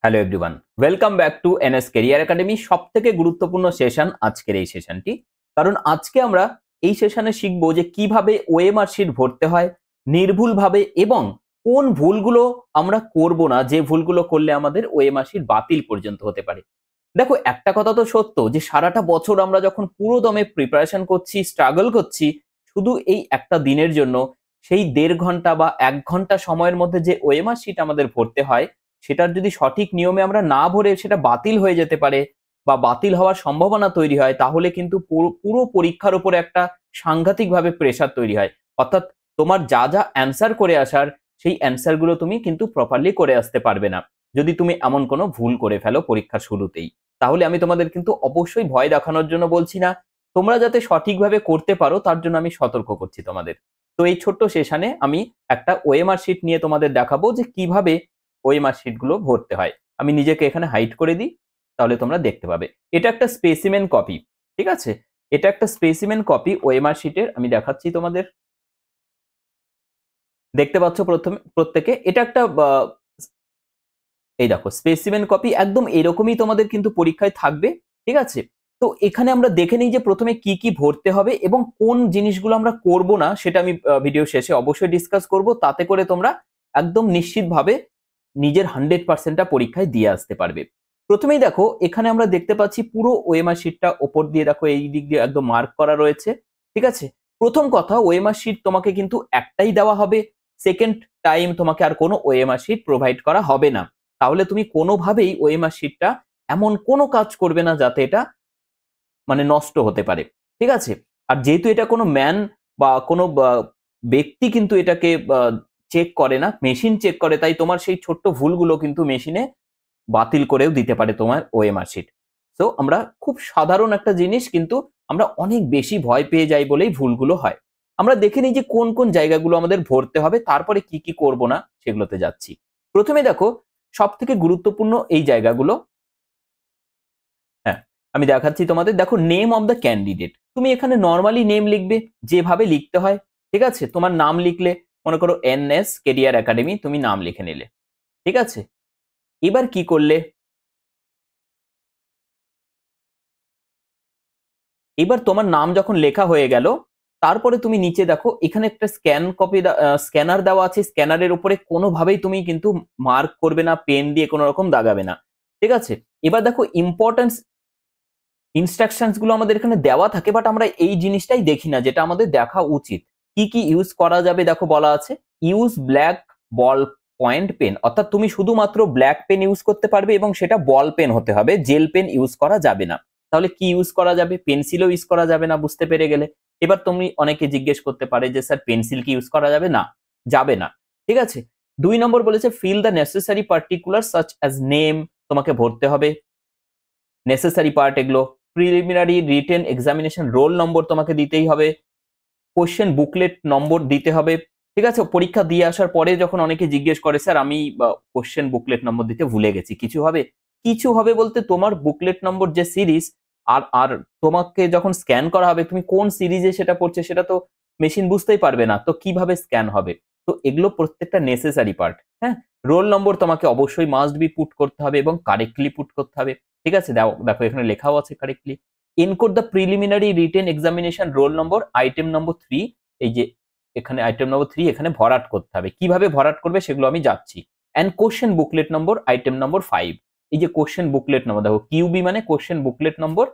Hello everyone, welcome back to NS career academy. সব থেকে গুরুত্বপূর্ণ সেশন আজকের এই সেশনটি, কারণ আজকে আমরা এই সেশনে শিখবো যে কিভাবে ওএমআর শিট ভরতে হয় নির্ভুলভাবে এবং কোন ভুলগুলো আমরা করব না, যে ভুলগুলো করলে আমাদের ওএমআর শিট বাতিল পর্যন্ত হতে পারে। দেখো, একটা কথা তো সত্য যে সারাটা বছর আমরা যখন পুরো দমে প্রিপারেশন করছি, স্ট্রাগল করছি শুধু এই একটা দিনের জন্য, সেই 1.5 ঘন্টা বা 1 ঘন্টা সময়ের মধ্যে যে ওএমআর শিট আমাদের ভরতে হয়, সেটার যদি সঠিক নিয়মে আমরা না ভরে সেটা বাতিল হয়ে যেতে পারে বা বাতিল হওয়ার সম্ভাবনা তৈরি হয়, তাহলে কিন্তু পুরো পরীক্ষার উপরে একটা সাংঘাতিকভাবে প্রেসার তৈরি হয়। অর্থাৎ তোমার যা যা অ্যান্সার করে আসার, সেই অ্যান্সার গুলো তুমি কিন্তু প্রপারলি করে আসতে পারবে না যদি তুমি এমন কোনো ভুল করে ফেলো পরীক্ষার শুরুতেই। তাহলে আমি তোমাদের কিন্তু অবশ্যই ভয় দেখানোর জন্য বলছি না, তোমরা যাতে সঠিকভাবে করতে পারো তার জন্য আমি সতর্ক করছি তোমাদের। তো এই ছোট্ট সেশনে আমি একটা ওএমআর শিট নিয়ে তোমাদের দেখাবো যে কিভাবে ওএমআর শিট গুলো ভরতে হয়। আমি নিজেকে এখানে হাইড করে দিই, তাহলে তোমরা দেখতে পাবে। এটা একটা স্পেসিমেন কপি, ঠিক আছে? এটা একটা স্পেসিমেন কপি ওএমআর শিটের, আমি দেখাচ্ছি তোমাদের। দেখতে পাচ্ছ প্রত্যেকে, এটা একটা এই দেখো স্পেসিমেন কপি, একদম এরকমই তোমাদের কিন্তু পরীক্ষায় থাকবে, ঠিক আছে? তো এখানে আমরা দেখে নিই যে প্রথমে কি কি ভরতে হবে এবং কোন জিনিসগুলো আমরা করব না, সেটা আমি ভিডিও শেষে অবশ্যই ডিসকাস করব, তাতে করে তোমরা একদম নিশ্চিতভাবে নিজের 100%টা পরীক্ষায় দিয়ে আসতে পারবে। প্রথমেই দেখো, এখানে আমরা দেখতে পাচ্ছি পুরো ওএমআর শিটটা ওপর দিয়ে দেখো এই দিক দিয়ে একদম মার্ক করা রয়েছে, ঠিক আছে? প্রথম কথা, ওএমআর শিট তোমাকে কিন্তু একটাই দেওয়া হবে, সেকেন্ড টাইম তোমাকে আর কোনো ওএমআর শিট প্রোভাইড করা হবে না। তাহলে তুমি কোনোভাবেই ওএমআর শিটটা এমন কোনো কাজ করবে না যাতে এটা মানে নষ্ট হতে পারে, ঠিক আছে? আর যেহেতু এটা কোনো ম্যান বা কোনো ব্যক্তি কিন্তু এটাকে চেক করে না, মেশিন চেক করে, তাই তোমার সেই ছোট্ট ভুলগুলো কিন্তু মেশিনে বাতিল করেও দিতে পারে তোমার ওএমআর শিট। সো আমরা খুব সাধারণ একটা জিনিস, কিন্তু আমরা অনেক বেশি ভয় পেয়ে যাই বলেই ভুলগুলো হয়। আমরা দেখে নিই যে কোন কোন জায়গাগুলো আমাদের ভরতে হবে, তারপরে কি কি করব না সেগুলোতে যাচ্ছি। প্রথমে দেখো, সব থেকে গুরুত্বপূর্ণ এই জায়গাগুলো, হ্যাঁ, আমি দেখাচ্ছি তোমাদের। দেখো, নেম অফ দ্য ক্যান্ডিডেট, তুমি এখানে নর্মালি নেম লিখবে যেভাবে লিখতে হয়, ঠিক আছে? তোমার নাম লিখলে, মনে করো এনএস কেরিয়ার একাডেমি, তুমি নাম লিখে নিলে, ঠিক আছে? এবার কি করলে, এবার তোমার নাম যখন লেখা হয়ে গেল, তারপরে তুমি নিচে দেখো এখানে একটা স্ক্যানার দেওয়া আছে। স্ক্যানারের উপরে কোনোভাবেই তুমি কিন্তু মার্ক করবে না, পেন দিয়ে কোনো রকম দাগাবে না, ঠিক আছে? এবার দেখো ইম্পর্টেন্স ইনস্ট্রাকশনস গুলো আমাদের এখানে দেওয়া থাকে, বাট আমরা এই জিনিসটাই দেখি না, যেটা আমাদের দেখা উচিত। কি কি ইউজ করা যাবে দেখো বলা আছে, use black ball point pen, অর্থাৎ তুমি শুধুমাত্র ব্ল্যাক পেন ইউজ করতে পারবে এবং সেটা বল পেন হতে হবে, জেল পেন ইউজ করা যাবে না। তাহলে কি ইউজ করা যাবে? পেন্সিলও ইউজ করা যাবে না, বুঝতে পেরে গেলে। এবার তুমি অনেকে জিজ্ঞেস করতে পারে যে স্যার পেন্সিল কি ইউজ করা যাবে? না, যাবে না, ঠিক আছে? 2 নম্বর বলেছে fill the necessary particular such as name, তোমাকে ভরতে হবে নেসেসারি পার্ট এগুলো। Preliminary written examination roll number তোমাকে দিতেই হবে, কোশ্চেন বুকলেট নম্বর দিতে হবে, ঠিক আছে? পরীক্ষা দিয়ে আসার পরে যখন অনেকে জিজ্ঞেস করে স্যার আমি কোশ্চেন বুকলেট নম্বর দিতে ভুলে গেছি, কিছু হবে? কিছু হবে বলতে তোমার বুকলেট নম্বর যে সিরিজ, আর আর তোমাকে যখন স্ক্যান করা হবে তুমি কোন সিরিজে সেটা পড়ছে সেটা তো মেশিন বুঝতেই পারবে না, তো কিভাবে স্ক্যান হবে? তো এগুলো প্রত্যেকটা নেসেসারি পার্ট। হ্যাঁ, রোল নম্বর তোমাকে অবশ্যই মাস্ট বি পুট করতে হবে এবং কারেক্টলি পুট করতে হবে, ঠিক আছে? দেখো এখানে লেখাও আছে correctly. Encode the preliminary written examination roll number item নম্বর 3, এই যে এখানে আইটেম নম্বর 3 এখানে ভরাট করতে হবে। কিভাবে ভরাট করবে সেগুলো আমি যাচ্ছি। And question booklet number item number 5, এই যে কোশ্চেন বুকলেট নম্বর, দেখো কিউবি মানে কোশ্চেন বুকলেট নম্বর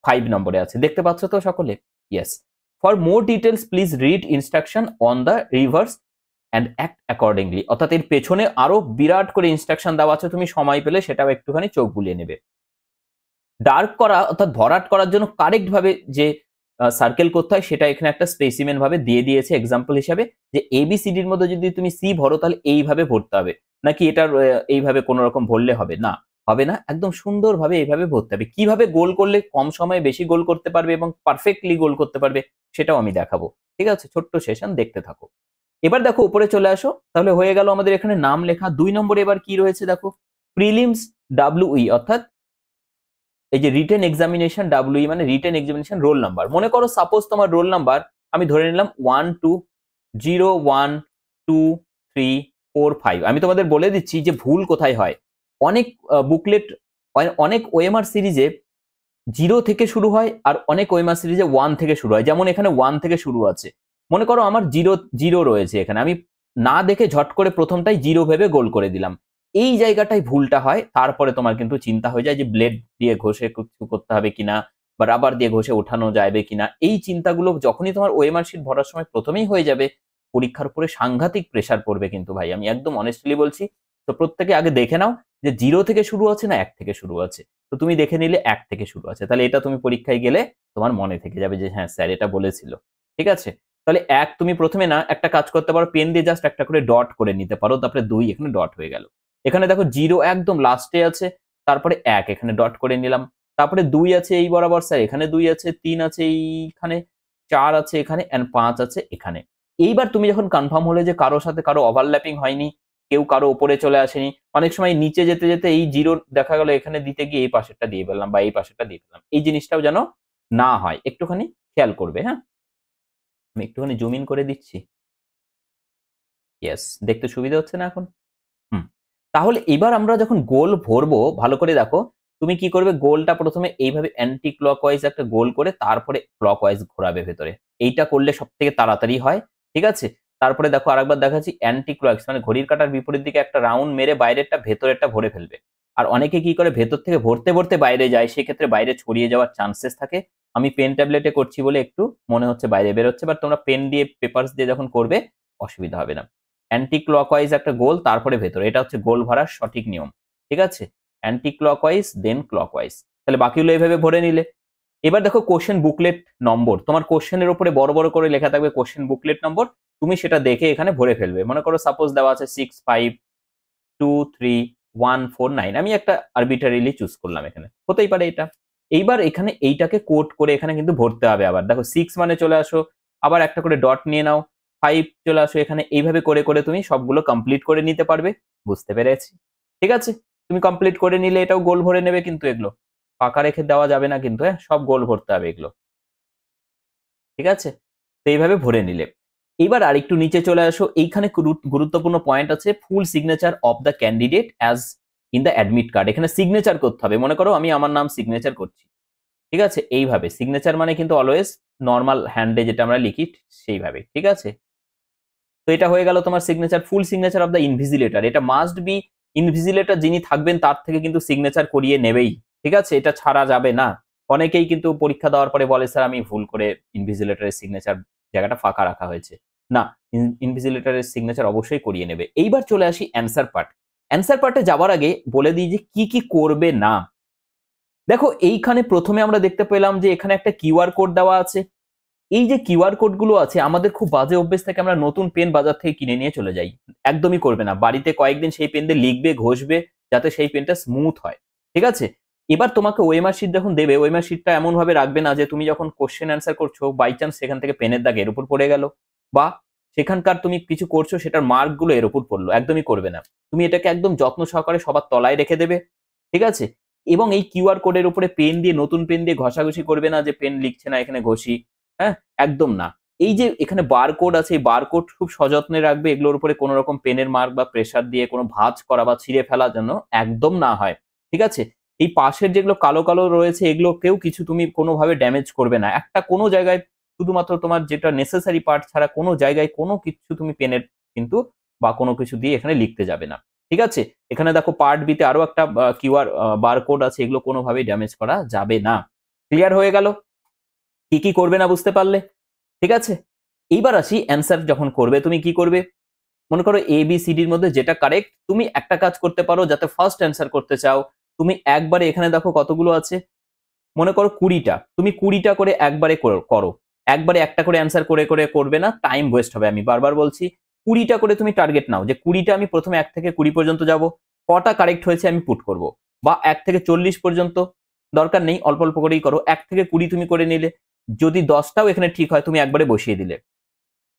5 নম্বরে আছে, দেখতে পাচ্ছ তো সকলে? Yes. For more details please read instruction on the rivers and act accordingly, অর্থাৎ এর পেছনে আরো বিরাট করে ইনস্ট্রাকশন দেওয়া আছে, তুমি সময় পেলে সেটাও একটুখানি চোখ বুলিয়ে নেবে। ডার্ক করা অর্থাৎ ভরাট করার জন্য কারেক্ট ভাবে যে সার্কেল করতে হয়, সেটা এখানে একটা স্পেসিমেন ভাবে দিয়ে দিয়েছে এক্সাম্পল হিসাবে, যে এবিসিডির মধ্যে যদি তুমি সি ভরো তাহলে এইভাবে ভরতে হবে, নাকি এটার এইভাবে কোনো রকম ভরলে হবে না, হবে না, একদম সুন্দরভাবে এইভাবে ভরতে হবে। কিভাবে গোল করলে কম সময়ে বেশি গোল করতে পারবে এবং পারফেক্টলি গোল করতে পারবে সেটাও আমি দেখাবো, ঠিক আছে? ছোট্ট সেশন, দেখতে থাকো। এবার দেখো উপরে চলে আসো, তাহলে হয়ে গেল আমাদের এখানে নাম লেখা। 2 নম্বরে এবার কি রয়েছে দেখো, প্রিলিমস ডাব্লিউই, অর্থাৎ এই যে রিটেন এক্সামিনেশন ডাব্লিউই মানে রিটেন এক্সামিনেশন রোল নাম্বার। মনে করো সাপোজ তোমার রোল নাম্বার আমি ধরে নিলাম 1 2 0 1 2 3 4 5। আমি তোমাদের বলে দিচ্ছি যে ভুল কোথায় হয়। অনেক বুকলেট, অনেক ওএমআর সিরিজে 0 থেকে শুরু হয় আর অনেক ওএমআর সিরিজে 1 থেকে শুরু হয়। যেমন এখানে 1 থেকে শুরু আছে। মনে করো আমার 0 রয়েছে এখানে, আমি না দেখে ঝট করে প্রথমটাই 0 ভেবে গোল করে দিলাম। এই জায়গাটায় ভুলটা হয়। তারপরে তোমার কিন্তু চিন্তা হয়ে যায় যে ব্লেড দিয়ে ঘষে কিছু করতে হবে কিনা বা রাবার দিয়ে ঘষে ওঠানো যাবে কিনা। এই চিন্তাগুলো যখনই তোমার ওএমআর শিট ভরার সময় প্রথমেই হয়ে যাবে, পরীক্ষার উপরে সাংঘাতিক প্রেসার পড়বে কিন্তু ভাই, আমি একদম অনেস্টলি বলছি। তো প্রত্যেকে আগে দেখে নাও যে 0 থেকে শুরু আছে না 1 থেকে শুরু আছে। তো তুমি দেখে নিলে 1 থেকে শুরু আছে, তাহলে এটা তুমি পরীক্ষায় গেলে তোমার মনে থেকে যাবে যে হ্যাঁ স্যার এটা বলেছিল। ঠিক আছে, তাহলে 1 তুমি প্রথমে না একটা কাজ করতে পারো, পেন দিয়ে জাস্ট একটা করে ডট করে নিতে পারো, তারপরে 2 এখানে ডট হয়ে গেল। এখানে দেখো 0 একদম লাস্টে আছে, তারপরে 1 এখানে ডট করে নিলাম, তারপরে 2 আছে এই বরাবর স্যার, এখানে 2 আছে, 3 আছে এইখানে, 4 আছে এখানে এন্ড 5 আছে এখানে। এইবার তুমি যখন কনফার্ম হলে যে কারোর সাথে কারো ওভারল্যাপিং হয়নি, কেউ কারো উপরে চলে আসেনি, অনেক সময় নিচে যেতে যেতে এই 0 দেখা গেল এখানে দিতে গিয়ে এই পাশেরটা দিয়ে ফেললাম বা এই পাশেরটা দিয়ে ফেললাম, এই জিনিসটাও যেন না হয় একটুখানি খেয়াল করবে। হ্যাঁ, আমি একটুখানি জুম ইন করে দিচ্ছি। ইয়েস, দেখতে সুবিধা হচ্ছে না এখন? হুম। তাহলে এবার আমরা যখন গোল ভরবো, ভালো করে দেখো, তুমি কি করবে, গোলটা প্রথমে এইভাবে অ্যান্টি ক্লকওয়াইজ একটা গোল করে তারপরে ক্লকওয়াইজ ঘোরাবে ভেতরে। এইটা করলে সবথেকে তাড়াতাড়ি হয়। ঠিক আছে? তারপরে দেখো আরেকবার দেখাচ্ছি, অ্যান্টি ক্লকওয়াইজ মানে ঘড়ির কাঁটার বিপরীত দিকে একটা রাউন্ড মেরে বাইরেরটা ভেতরেরটা ভরে ফেলবে। আর অনেকে কি করে ভেতর থেকে ভরতে ভরতে বাইরে যায়, সেক্ষেত্রে বাইরে ছড়িয়ে যাওয়ার চান্সেস থাকে। আমি পেন ট্যাবলেটে করছি বলে একটু মনে হচ্ছে বাইরে বেরোচ্ছে, বাট তোমরা পেন দিয়ে পেপারস দিয়ে যখন করবে অসুবিধা হবে না। অ্যান্টি ক্লকওয়াইজ একটা গোল তারপরে ভেতরে, এটা হচ্ছে গোল ভরার সঠিক নিয়ম। ঠিক আছে, অ্যান্টি ক্লকওয়াইজ দেন ক্লকওয়াইজ। তাহলে বাকিগুলো এইভাবে ভরে নিলে। এবার দেখো কোশ্চেন বুকলেট নম্বর, তোমার কোশ্চেনের উপরে বড় বড় করে লেখা থাকবে কোশ্চেন বুকলেট নম্বর, তুমি সেটা দেখে এখানে ভরে ফেলবে। মনে করো সাপোজ দেওয়া আছে 6523149, আমি একটা আরবিটারিলি চুজ করলাম, এখানে হতেই পারে এটা। এইবার এখানে এইটাকে কোড করে এখানে কিন্তু ভরতে হবে। আবার দেখো 6 মানে চলে আসো, আবার একটা করে ডট নিয়ে নাও, 5 চলে আসো এখানে, এইভাবে করে করে তুমি সবগুলো কমপ্লিট করে নিতে পারবে। বুঝতে পেরেছি? ঠিক আছে, তুমি কমপ্লিট করে নিলে এটাও গোল ভরে নেবে, কিন্তু এগুলো ফাঁকা রেখে দেওয়া যাবে না কিন্তু, হ্যাঁ সব গোল ভরতে হবে এগুলো। ঠিক আছে, তো এইভাবে ভরে নিলে। এবার আরেকটু নিচে চলে আসো, এইখানে গুরুত্বপূর্ণ পয়েন্ট আছে, full signature of the candidate as in the admit card. এখানে সিগনেচার করতে হবে। মনে করো আমি আমার নাম সিগনেচার করছি। ঠিক আছে, এইভাবে সিগনেচার মানে কিন্তু অলওয়েজ নর্মাল হ্যান্ডে যেটা আমরা লিখি সেইভাবে। ঠিক আছে, তো এটা হয়ে গেল তোমার signature, full signature of the invigilator. এটা মাস্ট বি, ইনভিজিলেটর যিনি থাকবেন তার থেকে কিন্তু সিগনেচার করিয়ে নেবেই। ঠিক আছে, এটা ছাড়া যাবে না। অনেকেই কিন্তু পরীক্ষা দেওয়ার পরে বলে স্যার আমি ভুল করে ইনভিজিলেটরের সিগনেচার জায়গাটা ফাঁকা রাখা হয়েছে। না, ইনভিজিলেটরের সিগনেচার অবশ্যই করিয়ে নেবে। এইবার চলে আসি অ্যান্সার পার্ট। অ্যান্সার পার্টে যাওয়ার আগে বলে দিই যে কি কি করবে না। দেখো এইখানে প্রথমে আমরা দেখতে পেলাম যে এখানে একটা কিউআর কোড দেওয়া আছে। এই যে কিউআর কোড গুলো আছে, আমাদের খুব বাজে অভ্যেস থেকে আমরা নতুন পেন বাজার থেকে কিনে নিয়ে চলে যাই। একদমই করবে না। বাড়িতে কয়েকদিন সেই পেন দিয়ে লিখবে, ঘষবে, যাতে সেই পেনটা স্মুথ হয়। ঠিক আছে, এবার তোমাকে ওএমআর শিট যখন দেবে, ওএমআর শিটটা এমন ভাবে রাখবে না যে তুমি যখন কোশ্চেন অ্যান্সার করছো বাই চান্স সেখান থেকে পেনের দাগ এর উপর পড়ে গেল, বা সেখানকার তুমি কিছু করছো সেটার মার্ক গুলো এর উপর পড়লো, একদমই করবে না। তুমি এটাকে একদম যত্ন সহকারে সবার তলায় রেখে দেবে। ঠিক আছে, এবং এই কিউআর কোডের উপরে পেন দিয়ে, নতুন পেন দিয়ে ঘষাঘষি করবে না যে পেন লিখছে না এখানে ঘষি। হ্যাঁ, একদম না। এই যে এখানে বারকোড আছে, এই বারকোড খুব সযত্নে রাখবে। এগুলোর উপরে কোনো রকম পেনের মার্ক বা প্রেসার দিয়ে কোনো ভাঁজ করা বা ছিঁড়ে ফেলা যেন একদম না হয়। ঠিক আছে, এই পাশের যেগুলো কালো কালো রয়েছে এগুলোকেও কিছু তুমি কোনোভাবে ড্যামেজ করবে না। একটা কোনো জায়গায় শুধুমাত্র তোমার যেটা নেসেসারি পার্ট ছাড়া কোনো জায়গায় কোনো কিছু তুমি পেনের কিন্তু বা কোনো কিছু দিয়ে এখানে লিখতে যাবে না। ঠিক আছে, এখানে দেখো পার্ট বিতে আরো একটা কিউআর বারকোড আছে, এগুলো কোনোভাবেই ড্যামেজ করা যাবে না। ক্লিয়ার হয়ে গেল কি কি করবে না, বুঝতে পারলে? ঠিক আছে, এইবার আসি অ্যান্সার যখন করবে তুমি কি করবে। মনে করো এ বি সি ডির মধ্যে যেটা কারেক্ট, তুমি একটা কাজ করতে পারো, যাতে ফার্স্ট অ্যান্সার করতে চাও তুমি একবারে, এখানে দেখো কতগুলো আছে, মনে করো 20টা, তুমি 20টা করে একবারে করো। একবারে একটা করে অ্যান্সার করে করে করবে না, টাইম ওয়েস্ট হবে। আমি বারবার বলছি 20টা করে তুমি টার্গেট নাও, যে 20টা আমি প্রথমে 1 থেকে 20 পর্যন্ত যাব, কটা কারেক্ট হয়েছে আমি পুট করব। বা 1 থেকে 40 পর্যন্ত, দরকার নেই, অল্প অল্প করেই করো। 1 থেকে 20 তুমি করে নিলে, যদি 10টাও এখানে ঠিক হয় তুমি একবারে বসিয়ে দিলে।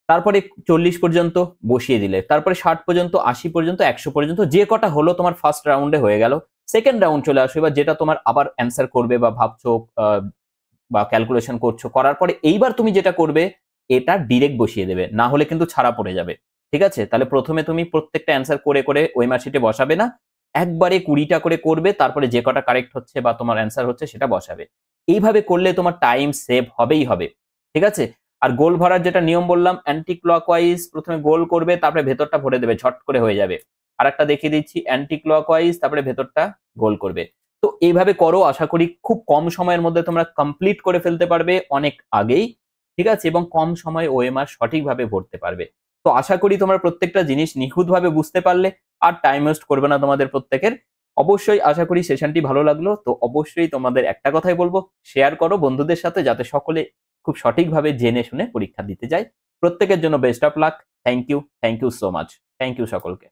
তারপরে 40 পর্যন্ত বসিয়ে দিলে, তারপরে 60 পর্যন্ত, 80 পর্যন্ত, 100 পর্যন্ত, যে কটা হলো তোমার ফার্স্ট রাউন্ডে হয়ে গেল। সেকেন্ড রাউন্ড চলে আসবে, এবার যেটা তোমার আবার অ্যান্সার করবে বা ভাবছো বা ক্যালকুলেশন করছো, করার পরে এইবার তুমি যেটা করবে, এটা ডিরেক্ট বসিয়ে দেবে, না হলে কিন্তু ছাড়া পড়ে যাবে। ঠিক আছে, তাহলে প্রথমে তুমি প্রত্যেকটা অ্যান্সার করে করে ওএমআর শিটে বসাবে না, একবারে 20টা করে করবে, তারপরে যে কটা কারেক্ট হচ্ছে বা তোমার অ্যান্সার হচ্ছে সেটা বসাবে। এইভাবে করলে তোমার টাইম সেভ হবেই হবে। ঠিক আছে? আর গোল ভরার যেটা নিয়ম বললাম, অ্যান্টি ক্লকওয়াইজ প্রথমে গোল করবে, তারপরে ভেতরটা ভরে দেবে, ঝট করে হয়ে যাবে। আরেকটা দেখিয়ে দিচ্ছি, অ্যান্টি ক্লকওয়াইজ তারপরে ভেতরটা গোল করবে। তো এইভাবে করো, আশা করি খুব কম সময়ের মধ্যে তোমরা কমপ্লিট করে ফেলতে পারবে অনেক আগেই। ঠিক আছে? এবং কম সময়ে ওএমআর সঠিকভাবে ভরতে পারবে। তো আশা করি তোমরা প্রত্যেকটা জিনিস নিখুঁতভাবে বুঝতে পারলে, আর টাইম ওয়েস্ট করবে না তোমাদের প্রত্যেকের। অবশ্যই আশা করি সেশনটি ভালো লাগলো। তো অবশ্যই তোমাদের একটা কথাই বলবো, শেয়ার করো বন্ধুদের সাথে, যাতে সকলে খুব সঠিকভাবে জেনে শুনে পরীক্ষা দিতে যায়। প্রত্যেকের জন্য best of luck. Thank you so much. Thank you সকলকে।